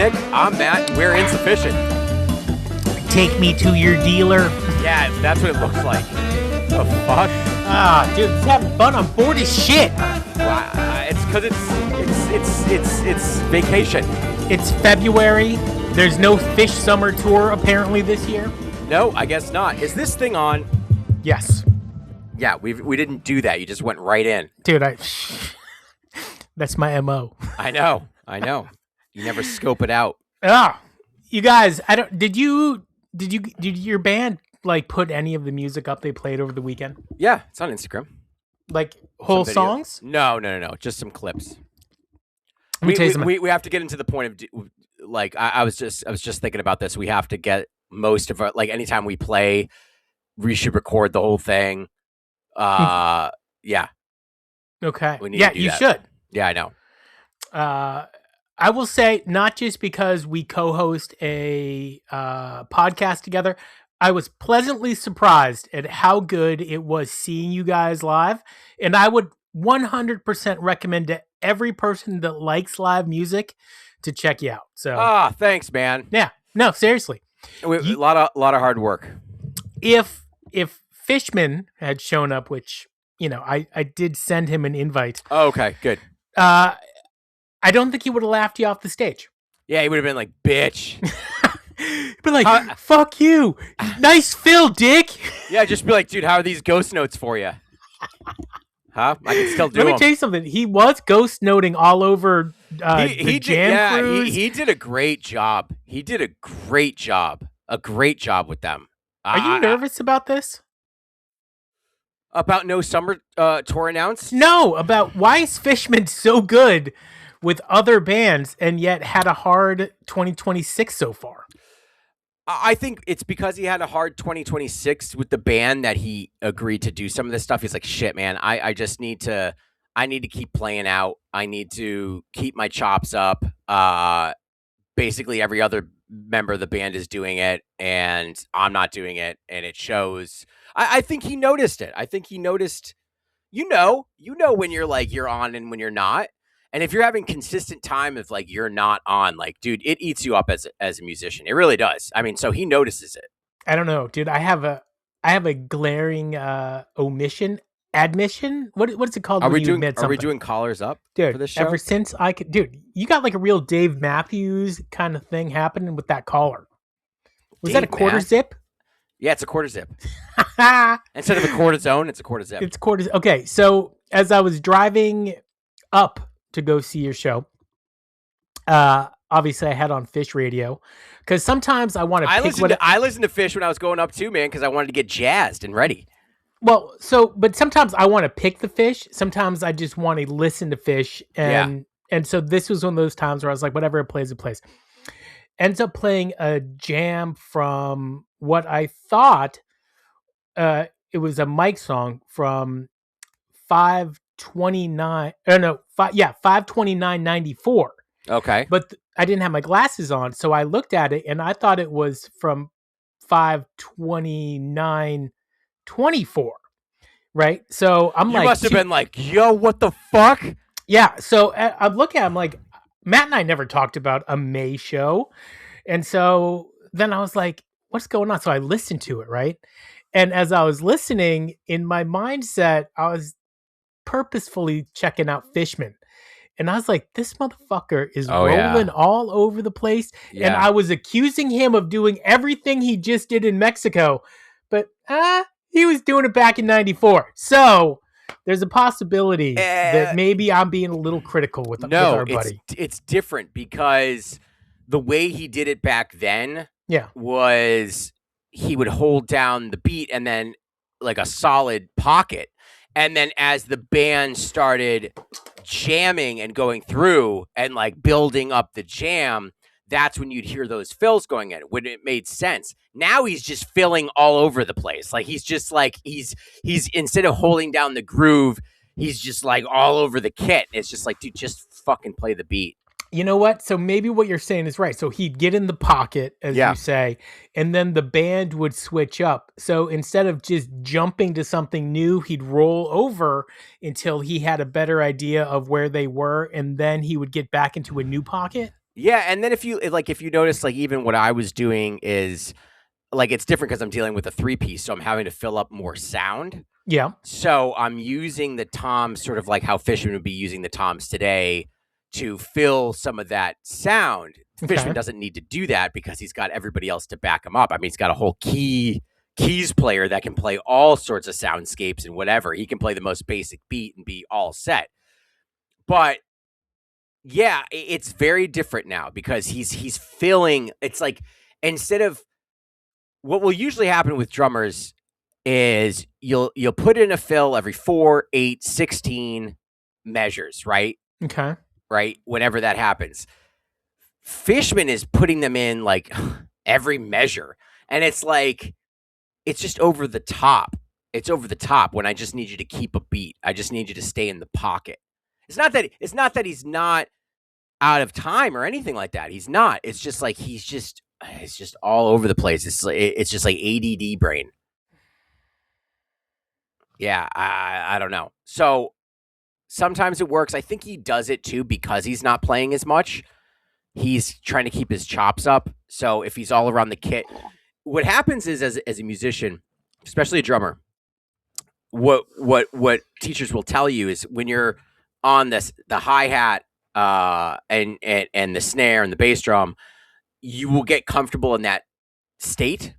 Nick. I'm Matt. We're insufficient. Take me to your dealer. Yeah, that's what it looks like. The fuck? Ah, dude, it's having fun on board is shit. It's because it's vacation. It's February. There's no Phish summer tour apparently this year. No, I guess not. Is this thing on? Yes. Yeah, we didn't do that. You just went right in. Dude, that's my MO. I know. You never scope it out. You guys, did your band like put any of the music up they played over the weekend? Yeah, it's on Instagram. Like whole songs? No. Just some clips. Let me tell you something. We have to get into the point of like I was just thinking about this. We have to get most of our, like, anytime we play, we should record the whole thing. Yeah. Okay. Yeah, you should. Yeah, I know. I will say, not just because we co-host a podcast together, I was pleasantly surprised at how good it was seeing you guys live. And I would 100% recommend to every person that likes live music to check you out. So, thanks, man. Yeah, no, seriously. A lot of hard work. If Fishman had shown up, which, you know, I did send him an invite. Oh, okay, good. I don't think he would have laughed you off the stage. Yeah, he would have been like, bitch. Be like, fuck you. Nice fill, dick. Yeah, just be like, dude, how are these ghost notes for you? Huh? I can still do them. Let me tell you something. He was ghost noting all over he jam crews. He did a great job. He did a great job. A great job with them. Are you nervous about this? About no summer tour announced? No, about why is Fishman so good with other bands and yet had a hard 2026 so far? I think it's because he had a hard 2026 with the band that he agreed to do some of this stuff. He's like, shit, man, I just need to keep playing out. I need to keep my chops up. Basically every other member of the band is doing it and I'm not doing it. And it shows. I think he noticed it. I think he noticed, you know when you're like, you're on and when you're not. And if you're having consistent time of like you're not on, like, dude, it eats you up as a musician. It really does. I mean, so he notices it. I don't know, dude. I have a glaring admission. What is it called? Are we doing collars up, dude? For this show? Ever since dude, you got like a real Dave Matthews kind of thing happening with that collar. Was that a quarter zip? Yeah, it's a quarter zip. Instead of a quarter zone, it's a quarter zip. It's quarter. Okay, so as I was driving up to go see your show, obviously I had on Phish radio because sometimes I want to pick I listened to Phish when I was going up too, man, because I wanted to get jazzed and ready. Well, but sometimes I want to pick the Phish. Sometimes I just want to listen to Phish, and so this was one of those times where I was like, whatever it plays, it plays. Ends up playing a jam from what I thought it was a Mike song from 5/29/94. Okay. But I didn't have my glasses on, so I looked at it and I thought it was from 5/29/24. Right? So I'm you must have been like, yo, what the fuck? Yeah. So I'm looking at him like, Matt and I never talked about a May show. And so then I was like, what's going on? So I listened to it, right? And as I was listening, in my mindset, I was purposefully checking out Fishman. And I was like, this motherfucker is rolling all over the place. Yeah. And I was accusing him of doing everything he just did in Mexico. But he was doing it back in 94. So there's a possibility that maybe I'm being a little critical with our buddy. It's different because the way he did it back then was he would hold down the beat and then like a solid pocket. And then as the band started jamming and going through and like building up the jam, that's when you'd hear those fills going in, when it made sense. Now he's just filling all over the place. Like he's just like, he's instead of holding down the groove, he's just like all over the kit. It's just like, dude, just fucking play the beat. You know what? So maybe what you're saying is right. So he'd get in the pocket, as you say, and then the band would switch up. So instead of just jumping to something new, he'd roll over until he had a better idea of where they were, and then he would get back into a new pocket. Yeah, and then if you notice, like, even what I was doing is, like, it's different because I'm dealing with a 3-piece, so I'm having to fill up more sound. Yeah. So I'm using the toms sort of like how Fishman would be using the toms today to fill some of that sound. Fishman Okay. doesn't need to do that because he's got everybody else to back him up. I mean, he's got a whole keys player that can play all sorts of soundscapes and whatever. He can play the most basic beat and be all set. But yeah, it's very different now because he's filling. It's like, instead of what will usually happen with drummers is you'll put in a fill every 4, 8, 16 measures, right? Okay. Right? Whenever that happens. Fishman is putting them in like every measure. And it's like, it's just over the top. It's over the top when I just need you to keep a beat. I just need you to stay in the pocket. It's not that he's not out of time or anything like that. He's not. It's just like it's just all over the place. It's just like ADD brain. Yeah, I don't know. So sometimes it works. I think he does it too because he's not playing as much. He's trying to keep his chops up. So if he's all around the kit, what happens is, as a musician, especially a drummer, what teachers will tell you is when you're on the hi-hat and the snare and the bass drum, you will get comfortable in that state.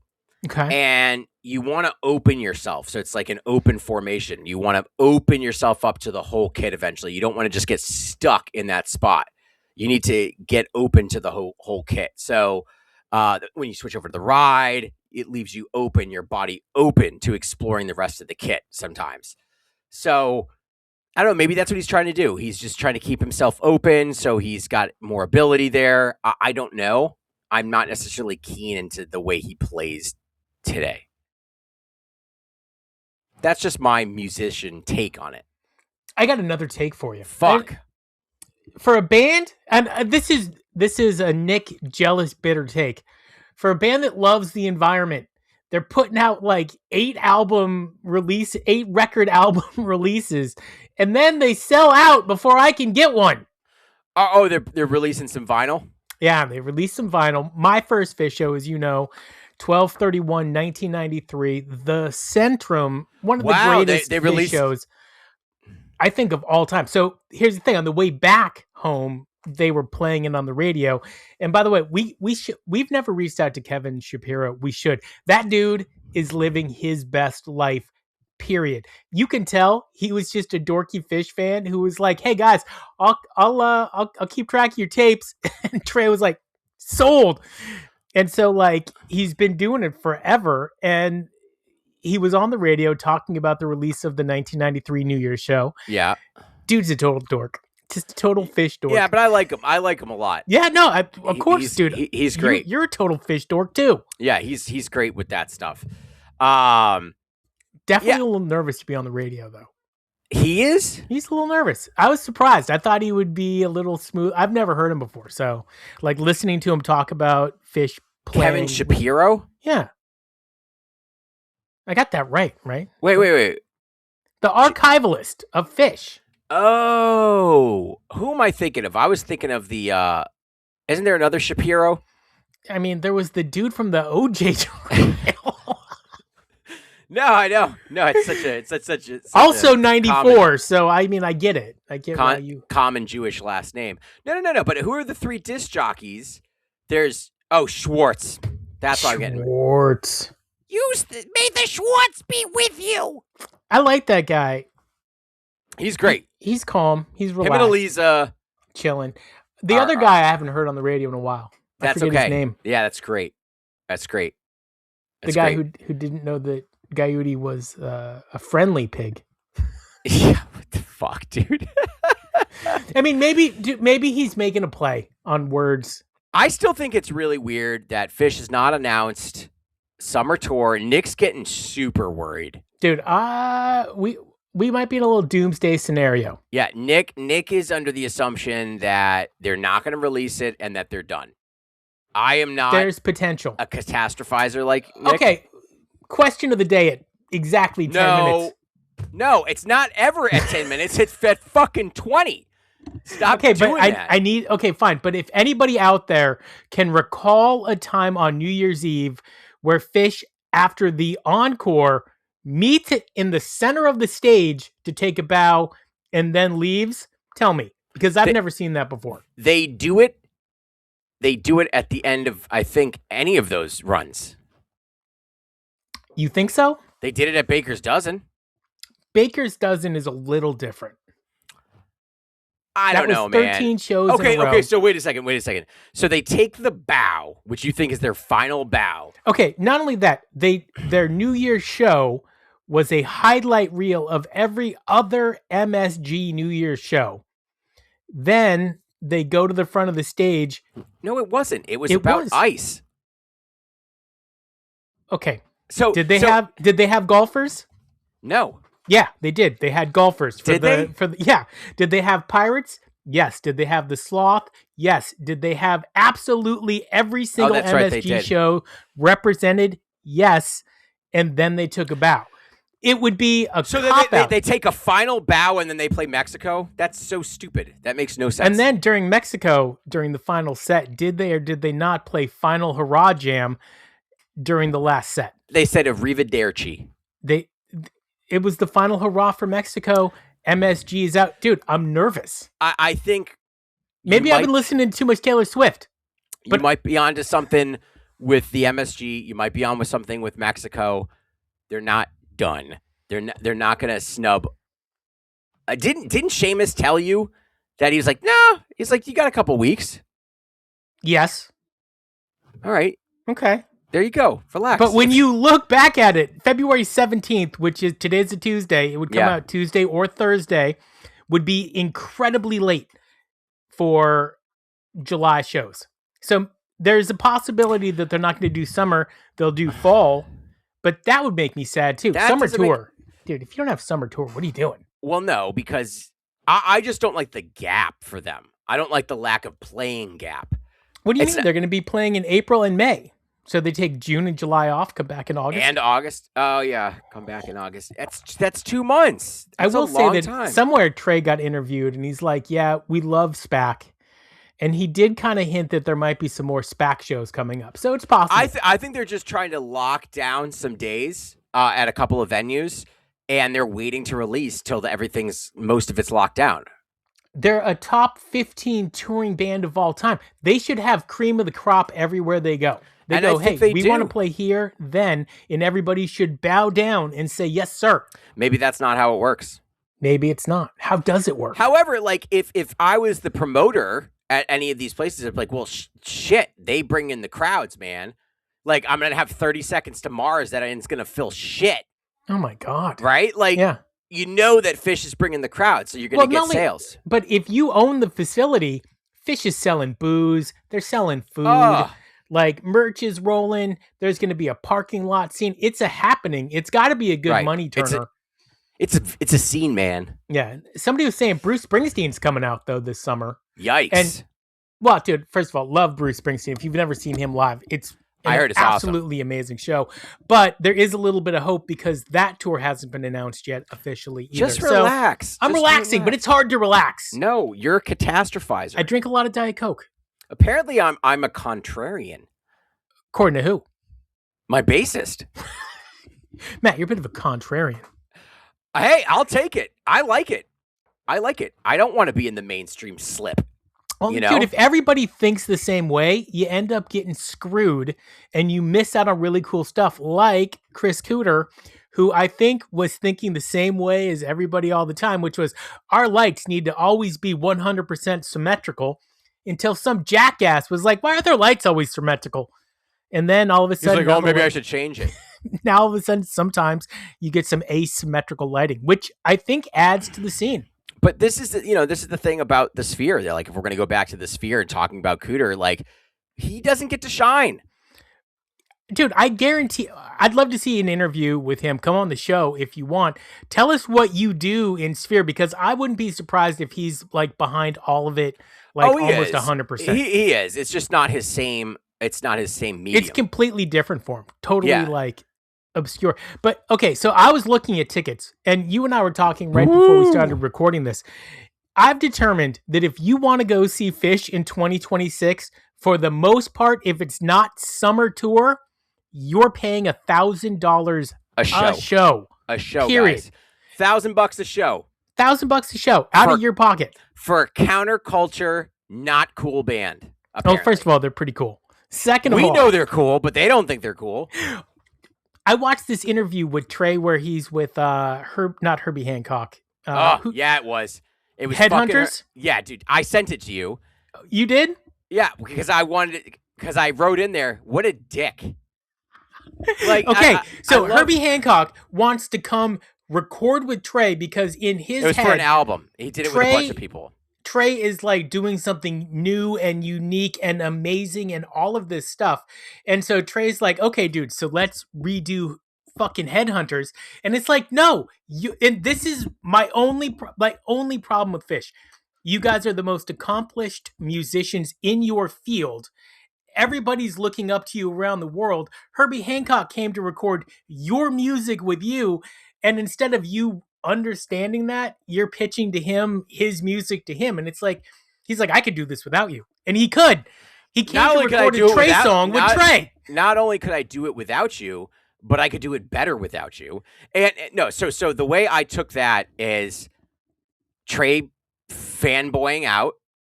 Okay. And you want to open yourself. So it's like an open formation. You want to open yourself up to the whole kit eventually. You don't want to just get stuck in that spot. You need to get open to the whole kit. So when you switch over to the ride, it leaves you open, your body open to exploring the rest of the kit sometimes. So I don't know, maybe that's what he's trying to do. He's just trying to keep himself open so he's got more ability there. I don't know. I'm not necessarily keen into the way he plays today. That's just my musician take on it. I got another take for you. Fuck. For a band, and this is a Nick jealous bitter take. For a band that loves the environment, they're putting out like 8 record album releases, and then they sell out before I can get one. Oh, they're releasing some vinyl? Yeah, they released some vinyl. My first Phish show, as you know, 12/31/1993, the Centrum, one of the greatest they Phish shows, I think, of all time. So here's the thing: on the way back home, they were playing it on the radio. And by the way, we've never reached out to Kevin Shapiro. We should. That dude is living his best life. Period. You can tell he was just a dorky Phish fan who was like, "Hey guys, I'll keep track of your tapes." And Trey was like, "Sold." And so, like, he's been doing it forever. And he was on the radio talking about the release of the 1993 New Year's show. Yeah. Dude's a total dork. Just a total Phish dork. Yeah, but I like him. I like him a lot. Yeah, no, of course, dude. He's great. You're a total Phish dork, too. Yeah, he's great with that stuff. Definitely a little nervous to be on the radio, though. He is? He's a little nervous. I was surprised. I thought he would be a little smooth. I've never heard him before. So, like, listening to him talk about Phish playing. Kevin Shapiro? Yeah. I got that right? Wait. The archivalist of Phish. Oh, who am I thinking of? I was thinking of the, isn't there another Shapiro? I mean, there was the dude from the OJ trial. No, I know. No, it's such a also 94. Common, so I mean, I get it. I get why you common Jewish last name. No. But who are the 3 disc jockeys? There's Schwartz. That's what I'm getting. Schwartz. May the Schwartz be with you. I like that guy. He's great. He's calm. He's relaxed. Him and Eliza chilling. The other guy I haven't heard on the radio in a while. That's okay. His name. Yeah, that's great. That's great. The guy who didn't know that Gayudi was a friendly pig. Yeah, what the fuck, dude? I mean, maybe he's making a play on words. I still think it's really weird that Phish has not announced summer tour. Nick's getting super worried. Dude, we might be in a little doomsday scenario. Yeah, Nick is under the assumption that they're not going to release it and that they're done. I am not. There's potential. A catastrophizer like Nick. Okay. Question of the day at exactly 10 minutes. No, it's not ever at 10 minutes. It's at fucking 20. Stop Okay, but doing that. I need, okay, fine. But if anybody out there can recall a time on New Year's Eve where Phish, after the encore, meets in the center of the stage to take a bow and then leaves, tell me, because I've never seen that before. They do it. They do it at the end of, I think, any of those runs. You think so? They did it at Baker's Dozen. Baker's Dozen is a little different. I don't know, 13 man. shows in a row. Okay, so wait a second. So they take the bow, which you think is their final bow. Okay, not only that, their New Year's show was a highlight reel of every other MSG New Year's show. Then they go to the front of the stage. No, it wasn't. It was about ice. Okay. So did they have golfers? No. Yeah, they did. They had golfers. Did they? Yeah. Did they have pirates? Yes. Did they have the sloth? Yes. Did they have absolutely every single MSG show represented? Yes. And then they took a bow. It would be a cop-out. They take a final bow and then they play Mexico? That's so stupid. That makes no sense. And then during Mexico, during the final set, did they or did they not play Final Hurrah Jam during the last set? They said Arrivederci. It was the final hurrah for Mexico. MSG is out. Dude, I'm nervous. I think... Maybe I've been listening to too much Taylor Swift. But you might be onto something with the MSG. You might be on with something with Mexico. They're not done. They're not going to snub. Didn't Seamus tell you that he was like, no? He's like, you got a couple weeks. Yes. All right. Okay. There you go. Relax. But when you look back at it, February 17th, which is today's a Tuesday, it would come out Tuesday or Thursday, would be incredibly late for July shows. So there's a possibility that they're not going to do summer. They'll do fall, but that would make me sad too. Summer tour. Dude, if you don't have summer tour, what are you doing? Well, no, because I just don't like the gap for them. I don't like the lack of playing gap. What do you mean? They're going to be playing in April and May. So they take June and July off, come back in August? And August. Oh, yeah. Come back in August. That's 2 months. That's I will say that somewhere Trey got interviewed, and he's like, yeah, we love SPAC. And he did kind of hint that there might be some more SPAC shows coming up. So it's possible. I think they're just trying to lock down some days at a couple of venues, and they're waiting to release till most of it's locked down. They're a top 15 touring band of all time. They should have cream of the crop everywhere they go. They go, hey, we want to play here, then, and everybody should bow down and say, yes, sir. Maybe that's not how it works. Maybe it's not. How does it work? However, like, if I was the promoter at any of these places, I'd be like, well, shit, they bring in the crowds, man. Like, I'm going to have 30 Seconds to Mars and it's going to fill shit. Oh, my God. Right? Like, you know that Phish is bringing the crowd, so you're going to get sales. But if you own the facility, Phish is selling booze. They're selling food. Like, merch is rolling. There's going to be a parking lot scene. It's a happening. It's got to be a good money turner. It's a scene, man. Yeah. Somebody was saying Bruce Springsteen's coming out, though, this summer. Yikes. And, well, dude, first of all, love Bruce Springsteen. If you've never seen him live, it's absolutely amazing show. But there is a little bit of hope because that tour hasn't been announced yet officially either. Just relax. So I'm relaxing, but it's hard to relax. No, you're a catastrophizer. I drink a lot of Diet Coke. Apparently, I'm a contrarian. According to who? My bassist. Matt, you're a bit of a contrarian. Hey, I'll take it. I like it. I don't want to be in the mainstream slip. Well, dude, if everybody thinks the same way, you end up getting screwed and you miss out on really cool stuff like Chris Cooter, who I think was thinking the same way as everybody all the time, which was our lights need to always be 100% symmetrical, until some jackass was like, why are their lights always symmetrical? And then all of a sudden... He's like, oh, maybe I should change it. Now all of a sudden, sometimes you get some asymmetrical lighting, which I think adds to the scene. But this is the thing about the Sphere. They're like, if we're going to go back to the Sphere and talking about Cooter, like, he doesn't get to shine. Dude, I guarantee, I'd love to see an interview with him. Come on the show if you want. Tell us what you do in Sphere, because I wouldn't be surprised if he's like behind all of it, like almost 100%. He is. It's just not his same. It's not his same medium. It's completely different for him. Totally like obscure. But okay, so I was looking at tickets, and you and I were talking right before we started recording this. I've determined that if you want to go see Phish in 2026, for the most part, if it's not summer tour, you're paying $1,000 A a show. show. A show, Period. guys. $1,000 a show. $1,000 a show out of your pocket. For a counterculture, not cool band. Apparently. Oh, first of all, they're pretty cool. Second of all, we know they're cool, but they don't think they're cool. I watched this interview with Trey where he's with not Herbie Hancock. Yeah, it was. It was Headhunters. Yeah, dude. I sent it to you. You did? Yeah, because I wrote in there, what a dick. Like, okay, so Herbie Hancock wants to come record with Trey because in his it was head, for an album. He did it with a bunch of people. Trey is like doing something new and unique and amazing and all of this stuff. And so Trey's like, okay, dude, so let's redo fucking Headhunters. And it's like, no, and this is my only problem with Phish. You guys are the most accomplished musicians in your field. Everybody's looking up to you around the world. Herbie Hancock came to record your music with you. And instead of you understanding that, you're pitching to him his music to him. And it's like, he's like, I could do this without you. And he could. He came to record a Trey song with Trey. Not only could I do it without you, but I could do it better without you. And no, so the way I took that is Trey fanboying out.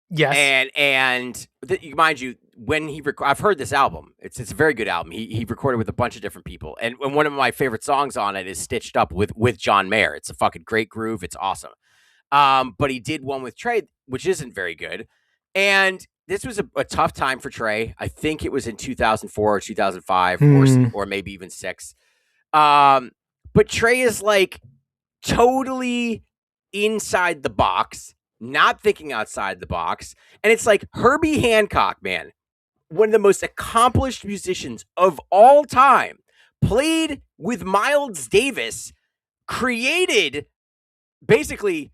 Yes. And mind you, when I've heard this album. It's a very good album. He recorded with a bunch of different people. And one of my favorite songs on it is Stitched Up with John Mayer. It's a fucking great groove. It's awesome. But he did one with Trey, which isn't very good. And this was a tough time for Trey. I think it was in 2004 or 2005 or maybe even 6. But Trey is like totally inside the box, not thinking outside the box. And it's like Herbie Hancock, man, one of the most accomplished musicians of all time, played with Miles Davis, created basically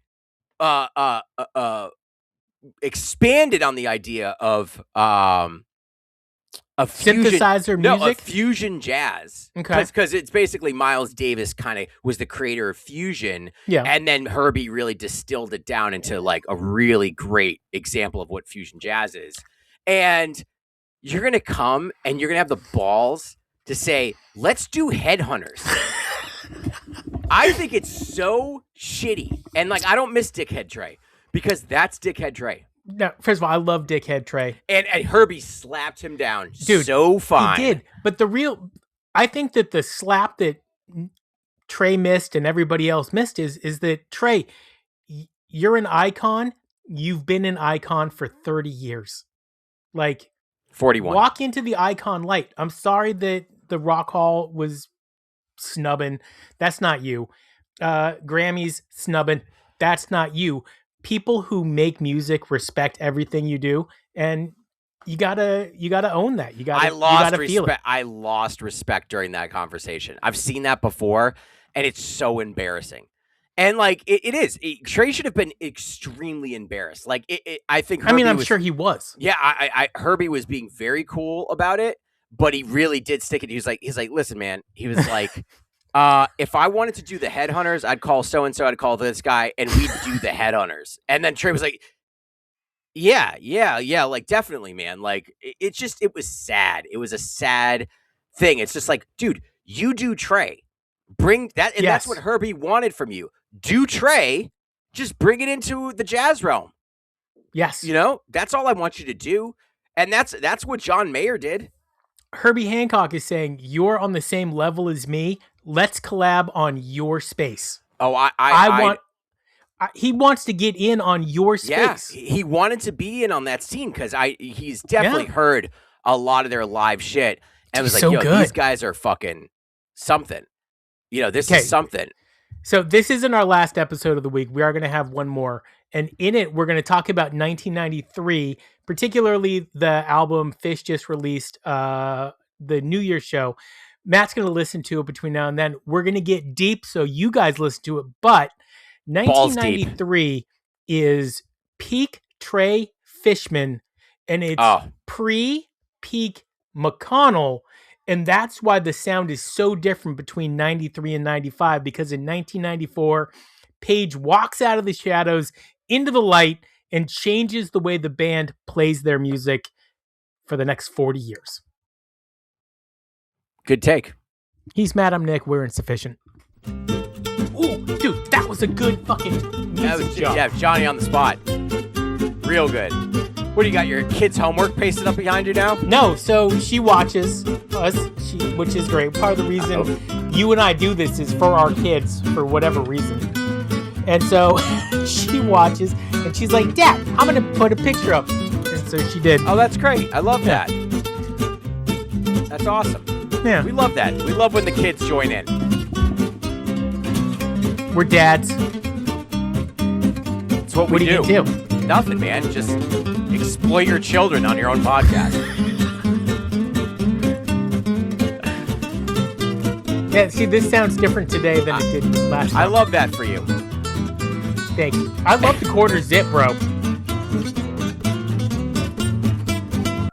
expanded on the idea of a synthesizer music, a fusion jazz. Okay, because it's basically Miles Davis kind of was the creator of fusion, and then Herbie really distilled it down into like a really great example of what fusion jazz is. And you're gonna come and you're gonna have the balls to say, "Let's do Headhunters." I think it's so shitty, and like I don't miss Dickhead Trey because that's Dickhead Trey. No, first of all, I love Dickhead Trey. And Herbie slapped him down, dude, so fine. He did. But I think that the slap that Trey missed and everybody else missed is that, Trey, you're an icon. You've been an icon for 30 years. Like, 41. Walk into the icon light. I'm sorry that the Rock Hall was snubbing. That's not you. Grammys snubbing. That's not you. People who make music respect everything you do, and you gotta own that. You gotta feel it. I lost respect during that conversation. I've seen that before, and it's so embarrassing. And like it is. Trey should have been extremely embarrassed. Like I think. Herbie I'm sure he was. Yeah, Herbie was being very cool about it, but he really did stick it. He's like, listen, man. He was like. If I wanted to do the Headhunters, I'd call so-and-so, I'd call this guy, and we'd do the Headhunters. And then Trey was like, yeah, like, definitely, man. Like, it was sad. It was a sad thing. It's just like, dude, you do Trey. Bring that, and that's what Herbie wanted from you. Do Trey, just bring it into the jazz realm. Yes. You know, that's all I want you to do. And that's what John Mayer did. Herbie Hancock is saying, you're on the same level as me. Let's collab on your space. Oh, he wants to get in on your space. Yeah, he wanted to be in on that scene because he's definitely heard a lot of their live shit and was like, yo, these guys are fucking something. You know, this is something. So this isn't our last episode of the week. We are going to have one more. And in it, we're going to talk about 1993, particularly the album Phish just released, the New Year's show. Matt's going to listen to it between now and then. We're going to get deep, so you guys listen to it. But 1993 is peak Trey Fishman, and it's pre-peak McConnell. And that's why the sound is so different between 93 and 95, because in 1994, Page walks out of the shadows, into the light and changes the way the band plays their music for the next 40 years. Good take. He's mad I'm Nick. We're insufficient. Ooh, dude, that was a good fucking music job. Yeah, Johnny on the spot. Real good. What do you got? Your kids' homework pasted up behind you now? No, so she watches us, which is great. Part of the reason you and I do this is for our kids, for whatever reason. And so she watches, and she's like, Dad, I'm going to put a picture up. And so she did. Oh, that's great. I love that. That's awesome. Yeah. We love that. We love when the kids join in. We're dads. It's what we do. What do you do? Nothing, man. Just exploit your children on your own podcast. Yeah, see, this sounds different today than it did last time. I love that for you. Thank you. I love the quarter zip, bro.